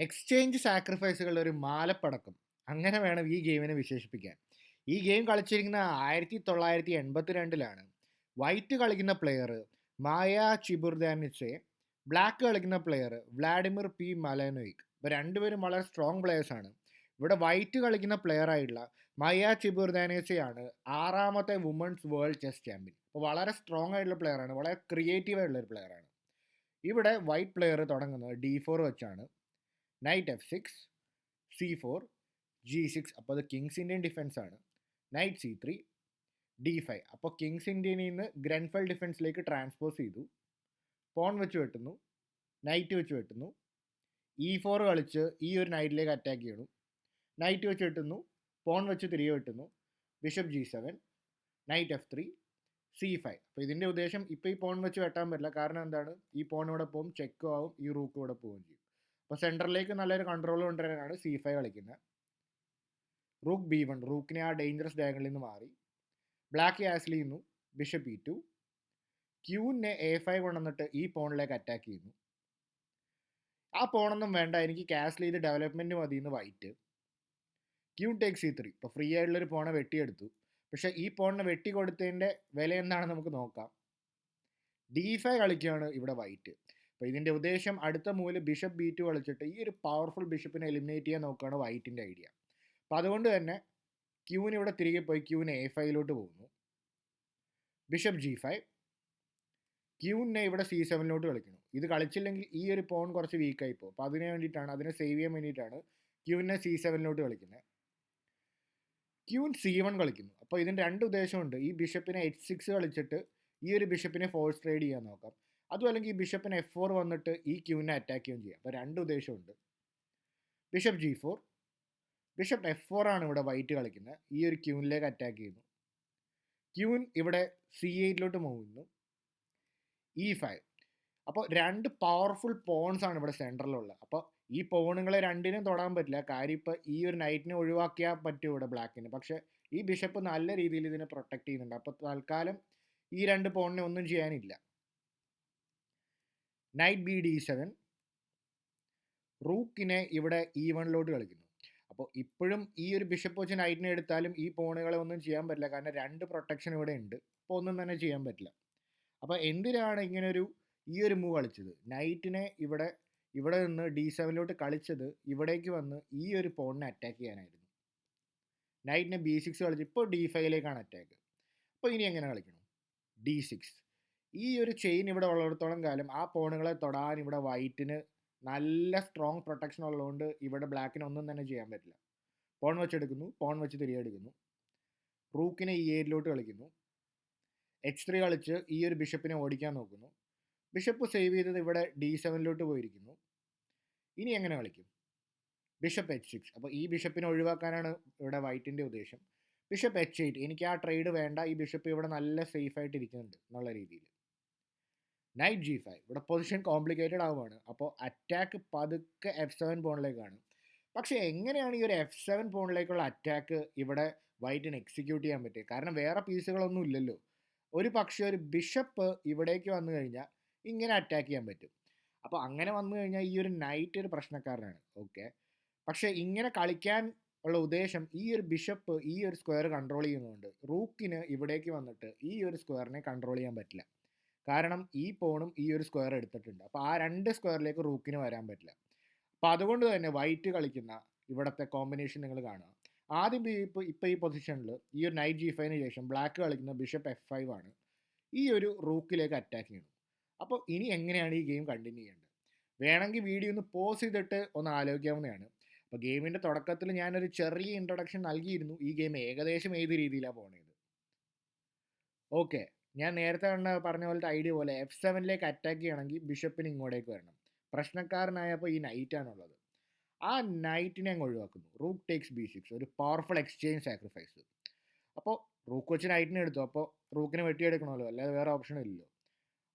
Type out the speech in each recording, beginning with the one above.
Exchange സാക്രിഫൈസുകളുടെ ഒരു മാലപ്പടക്കം അങ്ങനെ വേണം ഈ ഗെയിമിനെ വിശേഷിപ്പിക്കാൻ. ഈ ഗെയിം കളിച്ചിരിക്കുന്ന 1982-ലാണ്. വൈറ്റ് കളിക്കുന്ന പ്ലെയർ മായ ചിബുർദാനിറ്റെ, ബ്ലാക്ക് കളിക്കുന്ന പ്ലെയർ വ്ളാഡിമിർ പി മലനോയിക്. ഇപ്പോൾ രണ്ടുപേരും വളരെ സ്ട്രോങ് പ്ലെയേഴ്സാണ്. ഇവിടെ വൈറ്റ് കളിക്കുന്ന പ്ലെയർ ആയിട്ടുള്ള മായ ചിബുർദാനേസയാണ് 6ാമത്തെ വുമൺസ് വേൾഡ് ചെസ് ചാമ്പ്യൻ. അപ്പോൾ വളരെ സ്ട്രോങ് ആയിട്ടുള്ള പ്ലെയറാണ്, വളരെ ക്രിയേറ്റീവ് ആയിട്ടുള്ള ഒരു പ്ലെയറാണ്. ഇവിടെ വൈറ്റ് പ്ലെയർ തുടങ്ങുന്നത് D4 വെച്ചാണ്. Night F6, C4, G6. അപ്പോൾ അത് കിങ്സ് ഇന്ത്യൻ ഡിഫൻസ് ആണ്. Night C3, D5. അപ്പോൾ കിങ്സ് ഇന്ത്യനിൽ നിന്ന് ഗ്രൻഫെൽ ഡിഫൻസിലേക്ക് ട്രാൻസ്പോസ് ചെയ്തു. പോൺ വെച്ച് വെട്ടുന്നു, നൈറ്റ് വെച്ച് വെട്ടുന്നു. E4 കളിച്ച് ഈ ഒരു നൈറ്റിലേക്ക് അറ്റാക്ക് ചെയ്യണം. നൈറ്റ് വെച്ച് വെട്ടുന്നു, പോൺ വെച്ച് തിരികെ വെട്ടുന്നു. Bishop G7, night F3, C5. അപ്പോൾ ഇതിൻ്റെ ഉദ്ദേശം ഇപ്പോൾ ഈ പോൺ വെച്ച് വെട്ടാൻ പറ്റില്ല. കാരണം എന്താണ്, ഈ പോൺ ഇവിടെ പോകും, ചെക്കും ആവും, ഈ റൂക്ക് ഇവിടെ പോവുകയും ചെയ്യും. അപ്പോൾ സെൻറ്ററിലേക്ക് നല്ലൊരു കൺട്രോൾ കൊണ്ടുവരാനാണ് C5 കളിക്കുന്നത്. റൂക്ക് B1, റൂക്കിനെ ആ ഡേഞ്ചറസ് ഡയഗണിൽ നിന്ന് മാറി. ബ്ലാക്ക് ക്യാസിൽ ചെയ്യുന്നു, ബിഷപ്പ് E2. ക്യൂവിനെ A5 കൊണ്ടുവന്നിട്ട് ഈ പോണിലേക്ക് അറ്റാക്ക് ചെയ്യുന്നു. ആ പോണൊന്നും വേണ്ട, എനിക്ക് ക്യാസിൽ ചെയ്ത് ഡെവലപ്മെൻറ്റ് മതി എന്ന് വൈറ്റ്. Q take C3. ഇപ്പോൾ ഫ്രീ ആയിട്ടുള്ളൊരു പോണെ വെട്ടിയെടുത്തു. പക്ഷേ ഈ പോണിനെ വെട്ടി കൊടുത്തതിൻ്റെ വില എന്താണെന്ന് നമുക്ക് നോക്കാം. D5 കളിക്കുകയാണ് ഇവിടെ വൈറ്റ്. അപ്പോൾ ഇതിൻ്റെ ഉദ്ദേശം അടുത്ത മൂവിൽ ബിഷപ്പ് B2 കളിച്ചിട്ട് ഈ ഒരു പവർഫുൾ ബിഷപ്പിനെ എലിമിനേറ്റ് ചെയ്യാൻ നോക്കുകയാണ് വൈറ്റിൻ്റെ ഐഡിയ. അപ്പോൾ അതുകൊണ്ട് തന്നെ ക്യൂവിന് ഇവിടെ തിരികെ പോയി ക്യൂവിന് A5 പോകുന്നു. Bishop G5. ക്യൂവിനെ ഇവിടെ C7 കളിക്കുന്നു. ഇത് കളിച്ചില്ലെങ്കിൽ ഈ ഒരു പോൺ കുറച്ച് വീക്കായി പോകും. അപ്പോൾ അതിന് വേണ്ടിയിട്ടാണ്, അതിനെ സേവ് ചെയ്യാൻ വേണ്ടിയിട്ടാണ് ക്യൂവിനെ C7 കളിക്കുന്നത്. ക്യൂൻ C1 കളിക്കുന്നു. അപ്പോൾ ഇതിന് രണ്ട് ഉദ്ദേശമുണ്ട്. ഈ ബിഷപ്പിനെ H6 കളിച്ചിട്ട് ഈ ഒരു ബിഷപ്പിനെ ഫോഴ്സ് ട്രേഡ് ചെയ്യാൻ നോക്കാം. അതും അല്ലെങ്കിൽ ഈ ബിഷപ്പിന് F4 വന്നിട്ട് ഈ ക്യൂവിനെ അറ്റാക്ക് ചെയ്യുകയും ചെയ്യാം. അപ്പോൾ രണ്ട് ഉദ്ദേശമുണ്ട്. Bishop G4. ബിഷപ്പ് F4 ആണ് ഇവിടെ വൈറ്റ് കളിക്കുന്നത്. ഈ ഒരു ക്യൂനിലേക്ക് അറ്റാക്ക് ചെയ്യുന്നു. ക്യൂൻ ഇവിടെ C8 പോകുന്നു. E5. അപ്പോൾ രണ്ട് പവർഫുൾ പോൺസ് ആണ് ഇവിടെ സെൻട്രലിലുള്ളത്. അപ്പോൾ ഈ പോണുകളെ രണ്ടിനും തൊടാൻ പറ്റില്ല. കാര്യം ഇപ്പോൾ ഈ ഒരു നൈറ്റിനെ ഒഴിവാക്കിയാൽ പറ്റും ഇവിടെ ബ്ലാക്കിന്. പക്ഷേ ഈ ബിഷപ്പ് നല്ല രീതിയിൽ ഇതിനെ പ്രൊട്ടക്റ്റ് ചെയ്യുന്നുണ്ട്. അപ്പോൾ തൽക്കാലം ഈ രണ്ട് പോണിനെ ഒന്നും ചെയ്യാനില്ല. Night BD7. റൂക്കിനെ ഇവിടെ E1 കളിക്കുന്നു. അപ്പോൾ ഇപ്പോഴും ഈ ഒരു ബിഷപ്പ് വെച്ച് നൈറ്റിനെ എടുത്താലും ഈ പോണുകളെ ഒന്നും ചെയ്യാൻ പറ്റില്ല. കാരണം രണ്ട് പ്രൊട്ടക്ഷൻ ഇവിടെ ഉണ്ട്. അപ്പോൾ ഒന്നും തന്നെ ചെയ്യാൻ പറ്റില്ല. അപ്പോൾ എന്തിനാണ് ഇങ്ങനൊരു ഈ ഒരു മൂവ് കളിച്ചത്? നൈറ്റിനെ ഇവിടെ നിന്ന് D7 കളിച്ചത് ഇവിടേക്ക് വന്ന് ഈ ഒരു പോണിനെ അറ്റാക്ക് ചെയ്യാനായിരുന്നു. നൈറ്റിനെ B6 കളിച്ച് ഇപ്പോൾ D5 അറ്റാക്ക്. അപ്പോൾ ഇനി എങ്ങനെ കളിക്കണം? D6. ഈ ഒരു ചെയിൻ ഇവിടെ ഉള്ളിടത്തോളം കാലം ആ പോണുകളെ തൊടാൻ ഇവിടെ വൈറ്റിന് നല്ല സ്ട്രോങ് പ്രൊട്ടക്ഷൻ ഉള്ളതുകൊണ്ട് ഇവിടെ ബ്ലാക്കിന് ഒന്നും തന്നെ ചെയ്യാൻ പറ്റില്ല. പോൺ വെച്ചെടുക്കുന്നു, പോൺ വെച്ച് തിരികെ എടുക്കുന്നു. റൂക്കിനെ E8 കളിക്കുന്നു. H3 കളിച്ച് ഈ ഒരു ബിഷപ്പിനെ ഓടിക്കാൻ നോക്കുന്നു. ബിഷപ്പ് സേവ് ചെയ്തത് ഇവിടെ D7 പോയിരിക്കുന്നു. ഇനി എങ്ങനെ കളിക്കും? Bishop H6. അപ്പോൾ ഈ ബിഷപ്പിനെ ഒഴിവാക്കാനാണ് ഇവിടെ വൈറ്റിൻ്റെ ഉദ്ദേശം. Bishop H8. എനിക്ക് ആ ട്രേഡ് വേണ്ട, ഈ ബിഷപ്പ് ഇവിടെ നല്ല സേഫ് ആയിട്ട് ഇരിക്കുന്നുണ്ട് എന്നുള്ള രീതിയിൽ. Night G5. ഇവിടെ പൊസിഷൻ കോംപ്ലിക്കേറ്റഡ് ആവുകയാണ്. അപ്പോൾ അറ്റാക്ക് പതുക്കെ F7 പോണിലേക്കാണ്. പക്ഷേ എങ്ങനെയാണ് ഈ ഒരു F7 പോണിലേക്കുള്ള അറ്റാക്ക് ഇവിടെ വൈറ്റിന് എക്സിക്യൂട്ട് ചെയ്യാൻ പറ്റുക? കാരണം വേറെ പീസുകളൊന്നും ഇല്ലല്ലോ. ഒരു പക്ഷേ ഒരു ബിഷപ്പ് ഇവിടേക്ക് വന്നു കഴിഞ്ഞാൽ ഇങ്ങനെ അറ്റാക്ക് ചെയ്യാൻ പറ്റും. അപ്പോൾ അങ്ങനെ വന്നു കഴിഞ്ഞാൽ ഈ ഒരു നൈറ്റ് ഒരു പ്രശ്നക്കാരനാണ്. ഓക്കെ, പക്ഷേ ഇങ്ങനെ കളിക്കാൻ ഉള്ള ഉദ്ദേശം ഈ ഒരു ബിഷപ്പ് ഈ ഒരു സ്ക്വയർ കൺട്രോൾ ചെയ്യുന്നതുകൊണ്ട് റൂക്കിന് ഇവിടേക്ക് വന്നിട്ട് ഈ ഒരു സ്ക്വയറിനെ കൺട്രോൾ ചെയ്യാൻ പറ്റില്ല. കാരണം ഈ പോണും ഈ ഒരു സ്ക്വയർ എടുത്തിട്ടുണ്ട്. അപ്പോൾ ആ രണ്ട് സ്ക്വയറിലേക്ക് റൂക്കിന് വരാൻ പറ്റില്ല. അപ്പോൾ അതുകൊണ്ട് തന്നെ വൈറ്റ് കളിക്കുന്ന ഇവിടുത്തെ കോമ്പിനേഷൻ നിങ്ങൾ കാണുക. ആദ്യം ഇപ്പോൾ ഈ പൊസിഷനിൽ ഈ ഒരു നൈറ്റ് G5 ശേഷം ബ്ലാക്ക് കളിക്കുന്ന ബിഷപ്പ് F5 ആണ് ഈ ഒരു റൂക്കിലേക്ക് അറ്റാക്ക് ചെയ്യുന്നത്. അപ്പോൾ ഇനി എങ്ങനെയാണ് ഈ ഗെയിം കണ്ടിന്യൂ ചെയ്യേണ്ടത്? വേണമെങ്കിൽ വീഡിയോ ഒന്ന് പോസ് ചെയ്തിട്ട് ഒന്ന് ആലോചിക്കാവുന്നതാണ്. അപ്പോൾ ഗെയിമിൻ്റെ തുടക്കത്തിൽ ഞാനൊരു ചെറിയ ഇൻട്രൊഡക്ഷൻ നൽകിയിരുന്നു. ഈ ഗെയിം ഏകദേശം ഏത് രീതിയിലാണ് പോകുന്നത്. ഓക്കെ, ഞാൻ നേരത്തെ പറഞ്ഞ പോലത്തെ ഐഡിയ പോലെ F7 അറ്റാക്ക് ചെയ്യണമെങ്കിൽ ബിഷപ്പിന് ഇങ്ങോട്ടേക്ക് വരണം. പ്രശ്നക്കാരനായപ്പോൾ ഈ നൈറ്റാണുള്ളത്. ആ നൈറ്റിനെ അങ്ങ് ഒഴിവാക്കുന്നു. റൂക്ക് ടേക്സ് B6, ഒരു പവർഫുൾ എക്സ്ചേഞ്ച് സാക്രിഫൈസ്. അപ്പോൾ റൂക്ക് വെച്ച് നൈറ്റിനെ എടുത്തു. അപ്പോൾ റൂക്കിനെ വെട്ടിയെടുക്കണമല്ലോ, അല്ലാതെ വേറെ ഓപ്ഷൻ ഇല്ലല്ലോ.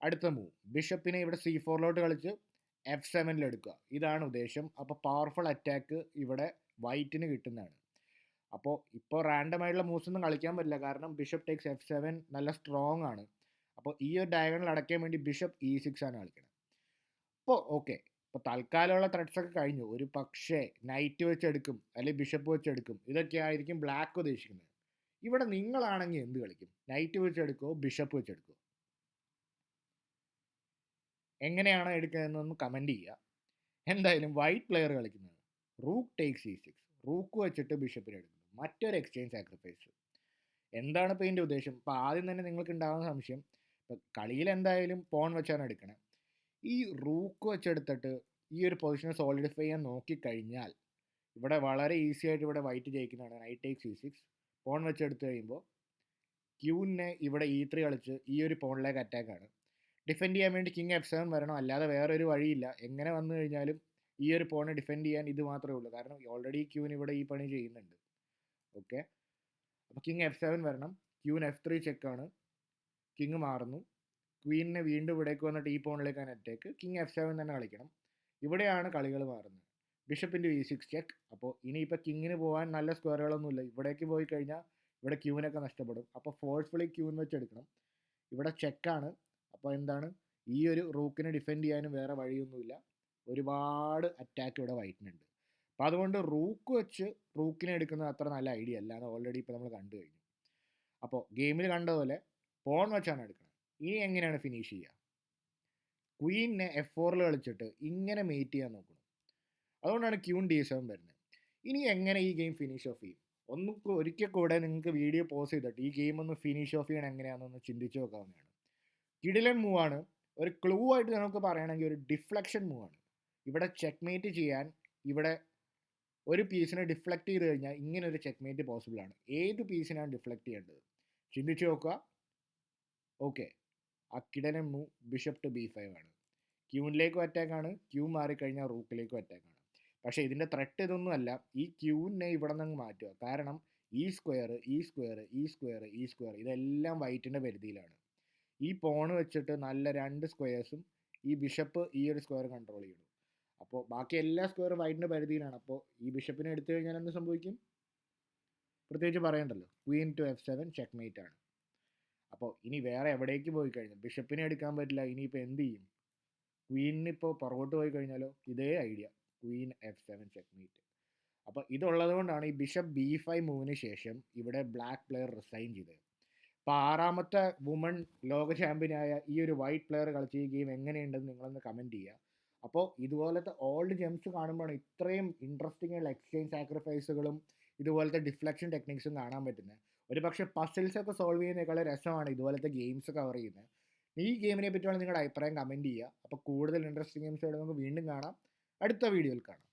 അടുത്ത മൂവ് ബിഷപ്പിനെ ഇവിടെ C4 കളിച്ച് F7 എടുക്കുക. ഇതാണ് ഉദ്ദേശം. അപ്പോൾ പവർഫുൾ അറ്റാക്ക് ഇവിടെ വൈറ്റിന് കിട്ടുന്നതാണ്. അപ്പോൾ ഇപ്പോൾ റാൻഡം ആയിട്ടുള്ള മൂവ്സ് ഒന്നും കളിക്കാൻ പറ്റില്ല. കാരണം ബിഷപ്പ് ടേക്സ് F7 നല്ല സ്ട്രോങ് ആണ്. അപ്പോൾ ഈ ഒരു ഡയഗണൽ അടയ്ക്കാൻ വേണ്ടി ബിഷപ്പ് E6 ആണ് കളിക്കുന്നത്. അപ്പോൾ ഓക്കെ, അപ്പോൾ തൽക്കാലമുള്ള ത്രെഡ്സൊക്കെ കഴിഞ്ഞു. ഒരു പക്ഷേ നൈറ്റ് വെച്ചെടുക്കും, അല്ലെങ്കിൽ ബിഷപ്പ് വെച്ചെടുക്കും. ഇതൊക്കെ ആയിരിക്കും ബ്ലാക്ക് ഉദ്ദേശിക്കുന്നത്. ഇവിടെ നിങ്ങളാണെങ്കിൽ എന്ത് കളിക്കും? നൈറ്റ് വെച്ചെടുക്കുമോ, ബിഷപ്പ് വെച്ചെടുക്കുമോ? എങ്ങനെയാണോ എടുക്കുന്നതെന്നൊന്ന് കമൻറ്റ് ചെയ്യുക. എന്തായാലും വൈറ്റ് പ്ലെയർ കളിക്കുന്നത് റൂക്ക് ടേക്ക് C6, റൂക്ക് വെച്ചിട്ട് ബിഷപ്പിനെ എടുക്കുന്നു, മറ്റൊരു എക്സ്ചേഞ്ച് സാക്രിഫൈസ്. എന്താണ് ഇപ്പോൾ ഇതിൻ്റെ ഉദ്ദേശം? ഇപ്പോൾ ആദ്യം തന്നെ നിങ്ങൾക്ക് ഉണ്ടാകുന്ന സംശയം, ഇപ്പോൾ കളിയിൽ എന്തായാലും പോൺ വെച്ചാണ് എടുക്കണേ. ഈ റൂക്ക് വെച്ചെടുത്തിട്ട് ഈ ഒരു പൊസിഷനെ സോളിഡിഫൈ ചെയ്യാൻ നോക്കിക്കഴിഞ്ഞാൽ ഇവിടെ വളരെ ഈസി ആയിട്ട് ഇവിടെ വൈറ്റ് ജയിക്കുന്നതാണ്. നൈറ്റ് ടേക്ക് C6, പോൺ വെച്ചെടുത്ത് കഴിയുമ്പോൾ ക്യൂവിനെ ഇവിടെ E3 കളിച്ച് ഈ ഒരു പോണിലേക്ക് അറ്റാക്കാണ്. ഡിഫെൻഡ് ചെയ്യാൻ വേണ്ടി കിങ് F7 വരണം, അല്ലാതെ വേറൊരു വഴിയില്ല. എങ്ങനെ വന്നു കഴിഞ്ഞാലും ഈ ഒരു പോണിനെ ഡിഫെൻഡ് ചെയ്യാൻ ഇത് മാത്രമേ ഉള്ളൂ. കാരണം ഓൾറെഡി ക്യൂവിന് ഇവിടെ ഈ പണി ചെയ്യുന്നുണ്ട്. ഓക്കെ, അപ്പോൾ കിങ് F7 വരണം, ക്യൂവിന് F3 ചെക്കാണ്, കിങ് മാറുന്നു, ക്വീനിനെ വീണ്ടും ഇവിടേക്ക് വന്നിട്ട് ഈ പോണിലേക്കാണ് അറ്റാക്ക്, കിങ് F7 തന്നെ കളിക്കണം. ഇവിടെയാണ് കളികൾ മാറുന്നത്. ബിഷപ്പിൻ്റെ E6 ചെക്ക്. അപ്പോൾ ഇനിയിപ്പോൾ കിങ്ങിന് പോകാൻ നല്ല സ്ക്വയറുകളൊന്നുമില്ല. ഇവിടേക്ക് പോയി കഴിഞ്ഞാൽ ഇവിടെ ക്യൂവിനൊക്കെ നഷ്ടപ്പെടും. അപ്പോൾ ഫോഴ്സ്ഫുള്ളി ക്യൂവിന് വെച്ചെടുക്കണം. ഇവിടെ ചെക്കാണ്. അപ്പോൾ എന്താണ്, ഈ ഒരു റൂക്കിനെ ഡിഫെൻഡ് ചെയ്യാനും വേറെ വഴിയൊന്നുമില്ല. ഒരുപാട് അറ്റാക്ക് ഇവിടെ വൈറ്റിനുണ്ട്. അപ്പോൾ അതുകൊണ്ട് റൂക്ക് വെച്ച് റൂക്കിനെ എടുക്കുന്നത് അത്ര നല്ല ഐഡിയ അല്ല എന്ന് ഓൾറെഡി ഇപ്പോൾ നമ്മൾ കണ്ടു കഴിഞ്ഞു. അപ്പോൾ ഗെയിമിൽ കണ്ടതുപോലെ പോൺ വെച്ചാണ് എടുക്കുന്നത്. ഇനി എങ്ങനെയാണ് ഫിനിഷ് ചെയ്യുക? ക്വീനിനെ F4 കളിച്ചിട്ട് ഇങ്ങനെ മേറ്റ് ചെയ്യാൻ നോക്കണം. അതുകൊണ്ടാണ് ക്യൂൺ D7 വരുന്നത്. ഇനി എങ്ങനെ ഈ ഗെയിം ഫിനിഷ് ഓഫ് ചെയ്യും? ഒരിക്കൽ കൂടെ നിങ്ങൾക്ക് വീഡിയോ പോസ് ചെയ്തിട്ട് ഈ ഗെയിം ഒന്ന് ഫിനിഷ് ഓഫ് ചെയ്യണം എങ്ങനെയാണെന്നൊന്ന് ചിന്തിച്ച് നോക്കാവുന്നതാണ്. കിടിലൻ മൂവാണ്. ഒരു ക്ലൂ ആയിട്ട് നമുക്ക് പറയുകയാണെങ്കിൽ ഒരു ഡിഫ്ലക്ഷൻ മൂവാണ്. ഇവിടെ ചെക്ക്മേറ്റ് ചെയ്യാൻ ഇവിടെ ഒരു പീസിനെ ഡിഫ്ലക്റ്റ് ചെയ്ത് കഴിഞ്ഞാൽ ഇങ്ങനെ ഒരു ചെക്ക്മേറ്റ് പോസിബിൾ ആണ്. ഏത് പീസിനാണ് ഡിഫ്ലക്റ്റ് ചെയ്യേണ്ടത് ചിന്തിച്ച് നോക്കുക. ഓക്കെ, ആ കിടിലൻ മൂവ് ബിഷപ്പ് ടു B5 ആണ്. ക്യൂനിലേക്കും അറ്റാക്കാണ്, ക്യൂ മാറിക്കഴിഞ്ഞാൽ റൂക്കിലേക്കും അറ്റാക്കാണ്. പക്ഷേ ഇതിൻ്റെ ത്രെട്ട് ഇതൊന്നും അല്ല, ഈ ക്യൂവിനെ ഇവിടെ നിന്ന് മാറ്റുക. കാരണം ഈ സ്ക്വയർ ഇതെല്ലാം വൈറ്റിൻ്റെ പരിധിയിലാണ്. ഈ പോണ് വെച്ചിട്ട് നല്ല 2 സ്ക്വയേഴ്സും ഈ ബിഷപ്പ് ഈ ഒരു സ്ക്വയർ കൺട്രോൾ ചെയ്യണം. അപ്പോൾ ബാക്കി എല്ലാ സ്ക്വയറും വൈറ്റിൻ്റെ പരിധിയിലാണ്. അപ്പോൾ ഈ ബിഷപ്പിനെ എടുത്തു കഴിഞ്ഞാൽ എന്ത് സംഭവിക്കും? പ്രത്യേകിച്ച് പറയണ്ടല്ലോ, ക്വീൻ ടു F7 ചെക്ക്മേറ്റ് ആണ്. അപ്പോൾ ഇനി വേറെ എവിടേക്ക് പോയി കഴിഞ്ഞാൽ ബിഷപ്പിനെ എടുക്കാൻ പറ്റില്ല. ഇനിയിപ്പോൾ എന്ത് ചെയ്യും? ക്വീനിന് ഇപ്പോൾ പുറകോട്ട് പോയി കഴിഞ്ഞാലോ ഇതേ ഐഡിയ, ക്വീൻ F7 ചെക്ക്മേറ്റ്. അപ്പോൾ ഇതുള്ളത് കൊണ്ടാണ് ഈ ബിഷപ്പ് B5 മൂവിന് ശേഷം ഇവിടെ ബ്ലാക്ക് പ്ലെയർ റിസൈൻ ചെയ്തത്. അപ്പോൾ 6ാമത്തെ വുമൺ ലോക ചാമ്പ്യനായ ഈ ഒരു വൈറ്റ് പ്ലെയർ കളിച്ച ഈ ഗെയിം എങ്ങനെയുണ്ടെന്ന് നിങ്ങളൊന്ന് കമൻറ്റ് ചെയ്യുക. അപ്പോൾ ഇതുപോലത്തെ ഓൾഡ് ജെംസ് കാണുമ്പോഴാണ് ഇത്രയും ഇൻട്രസ്റ്റിംഗ് ആയിട്ടുള്ള എക്സ്ചേഞ്ച് സാക്രിഫൈസുകളും ഇതുപോലത്തെ ഡിഫ്ലക്ഷൻ ടെക്നിക്സും കാണാൻ പറ്റുന്നത്. ഒരു പക്ഷേ പസിൽസൊക്കെ സോൾവ് ചെയ്യുന്നതിനേക്കാൾ രസമാണ് ഇതുപോലത്തെ ഗെയിംസ് കവർ ചെയ്യുന്നത്. ഈ ഗെയിമിനെ പറ്റിയുള്ള നിങ്ങളുടെ അഭിപ്രായം കമൻറ്റ് ചെയ്യുക. അപ്പോൾ കൂടുതൽ ഇൻട്രസ്റ്റിംഗ് ഗെയിംസ് ആയിട്ട് നമുക്ക് വീണ്ടും കാണാം. അടുത്ത വീഡിയോയിൽ കാണാം.